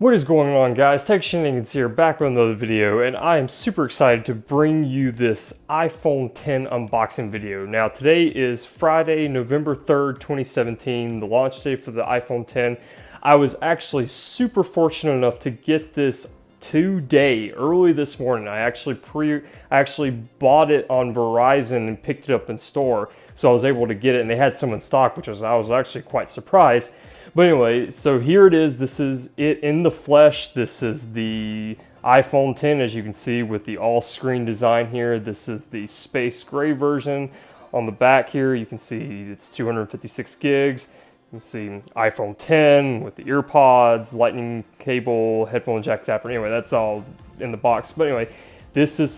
What is going on, guys? techyShenanigans here, back with another video, and I am super excited to bring you this iPhone 10 unboxing video. Now, today is Friday, November 3rd, 2017, the launch day for the iPhone 10. I was actually super fortunate enough to get this today, early this morning. I actually bought it on Verizon and picked it up in store, so I was able to get it, and they had some in stock, I was actually quite surprised. But anyway, so here it is. This is it in the flesh. This is the iPhone 10, as you can see, with the all-screen design here. This is the space gray version. On the back here, you can see it's 256 gigs. You can see iPhone 10 with the ear pods, lightning cable, headphone jack adapter. Anyway, that's all in the box. But anyway, this is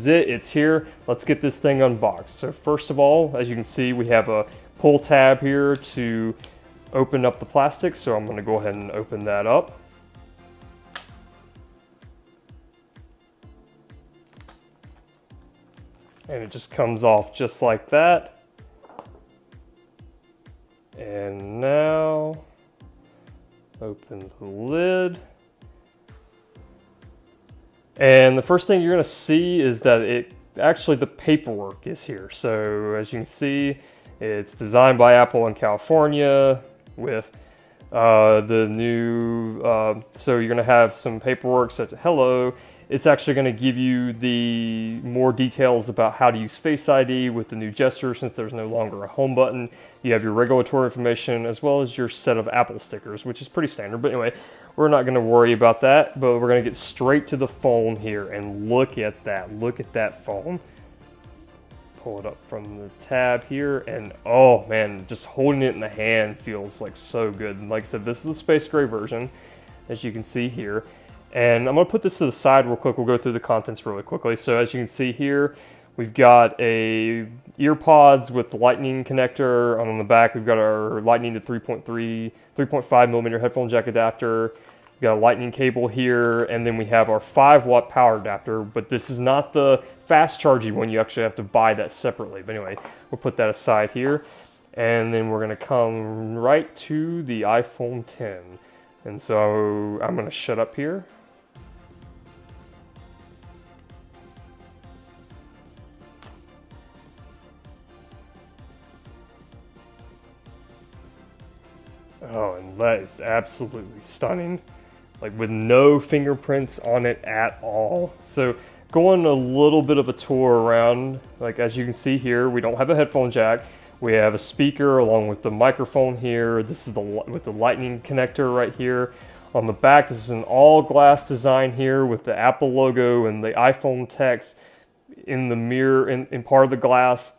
it. It's here. Let's get this thing unboxed. So first of all, as you can see, we have a pull tab here to open up the plastic, so I'm going to go ahead and open that up. And it just comes off just like that. And now, open the lid. And the first thing you're going to see is that actually the paperwork is here. So as you can see, it's designed by Apple in California, with the new, so you're going to have some paperwork such as hello. It's actually going to give you the more details about how to use Face ID with the new gesture, since there's no longer a home button. You have your regulatory information as well as your set of Apple stickers, which is pretty standard. But anyway, we're not going to worry about that, but we're going to get straight to the phone here, and look at that phone. Pull it up from the tab here, and oh man, just holding it in the hand feels like so good. And like I said, this is the space gray version, as you can see here. And I'm gonna put this to the side real quick. We'll go through the contents really quickly. So as you can see here, we've got a ear pods with the lightning connector. On the back, we've got our lightning to 3.5 millimeter headphone jack adapter. We've got a lightning cable here, and then we have our 5-watt power adapter, but this is not the fast charging one. You actually have to buy that separately. But anyway, we'll put that aside here, and then we're gonna come right to the iPhone 10. And so I'm gonna shut up here. Oh, and that is absolutely stunning. Like with no fingerprints on it at all. So going a little bit of a tour around, like as you can see here, we don't have a headphone jack. We have a speaker along with the microphone here. This is with the lightning connector right here. On the back, this is an all glass design here with the Apple logo and the iPhone text in the mirror, in part of the glass.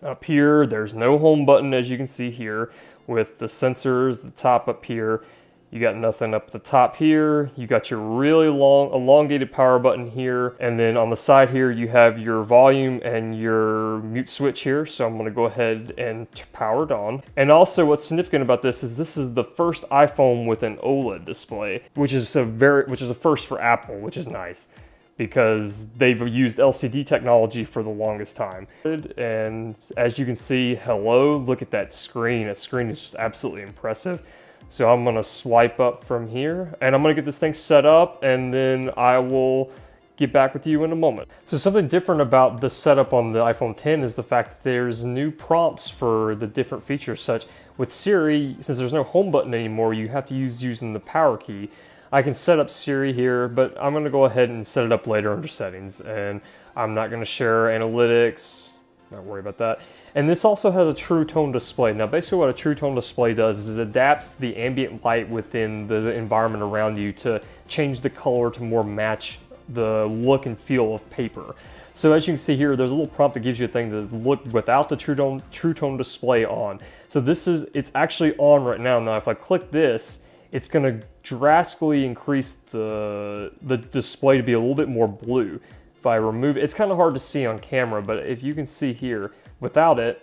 Up here, there's no home button, as you can see here, with the sensors, the top up here. You got nothing up the top here. You got your really long, elongated power button here. And then on the side here, you have your volume and your mute switch here. So I'm gonna go ahead and power it on. And also what's significant about this is the first iPhone with an OLED display, which is a first for Apple, which is nice, because they've used LCD technology for the longest time. And as you can see, hello, look at that screen. That screen is just absolutely impressive. So I'm gonna swipe up from here, and I'm gonna get this thing set up, and then I will get back with you in a moment. So something different about the setup on the iPhone 10 is the fact that there's new prompts for the different features, such with Siri, since there's no home button anymore, you have to using the power key. I can set up Siri here, but I'm gonna go ahead and set it up later under settings, and I'm not gonna share analytics, not worry about that. And this also has a true tone display. Now basically what a true tone display does is it adapts to the ambient light within the environment around you to change the color to more match the look and feel of paper. So as you can see here, there's a little prompt that gives you a thing to look without the true tone display on. So it's actually on right now. Now if I click this, it's gonna drastically increase the display to be a little bit more blue. If I remove it, it's kind of hard to see on camera, but if you can see here, without it,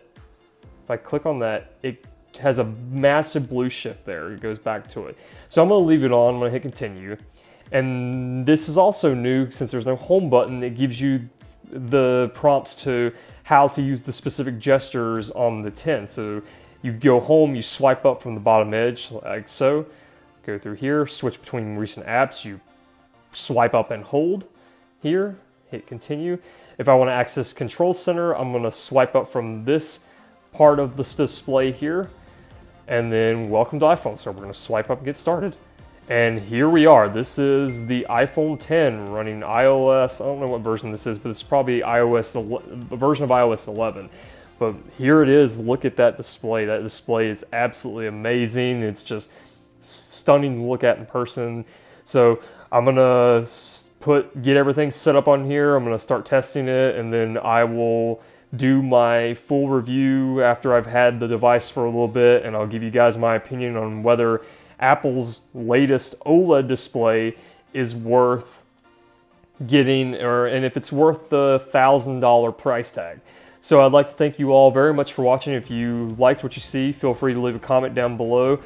if I click on that, it has a massive blue shift there. It goes back to it. So I'm gonna leave it on, I'm gonna hit continue. And this is also new, since there's no home button, it gives you the prompts to how to use the specific gestures on the 10. So you go home, you swipe up from the bottom edge, like so. go through here, switch between recent apps, you swipe up and hold here, hit continue. If I want to access Control Center, I'm going to swipe up from this part of this display here, and then welcome to iPhone. So we're going to swipe up and get started. And here we are. This is the iPhone 10 running iOS. I don't know what version this is, but it's probably a version of iOS 11. But here it is. Look at that display. That display is absolutely amazing. It's just stunning to look at in person. So I'm gonna get everything set up on here. I'm gonna start testing it, and then I will do my full review after I've had the device for a little bit, and I'll give you guys my opinion on whether Apple's latest OLED display is worth getting, and if it's worth the $1,000 price tag. So I'd like to thank you all very much for watching. If you liked what you see, feel free to leave a comment down below.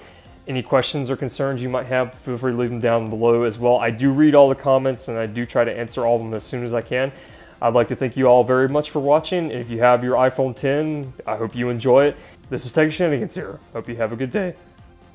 Any questions or concerns you might have, feel free to leave them down below as well. I do read all the comments, and I do try to answer all of them as soon as I can. I'd like to thank you all very much for watching. If you have your iPhone 10, I hope you enjoy it. This is techyShenanigans here. Hope you have a good day.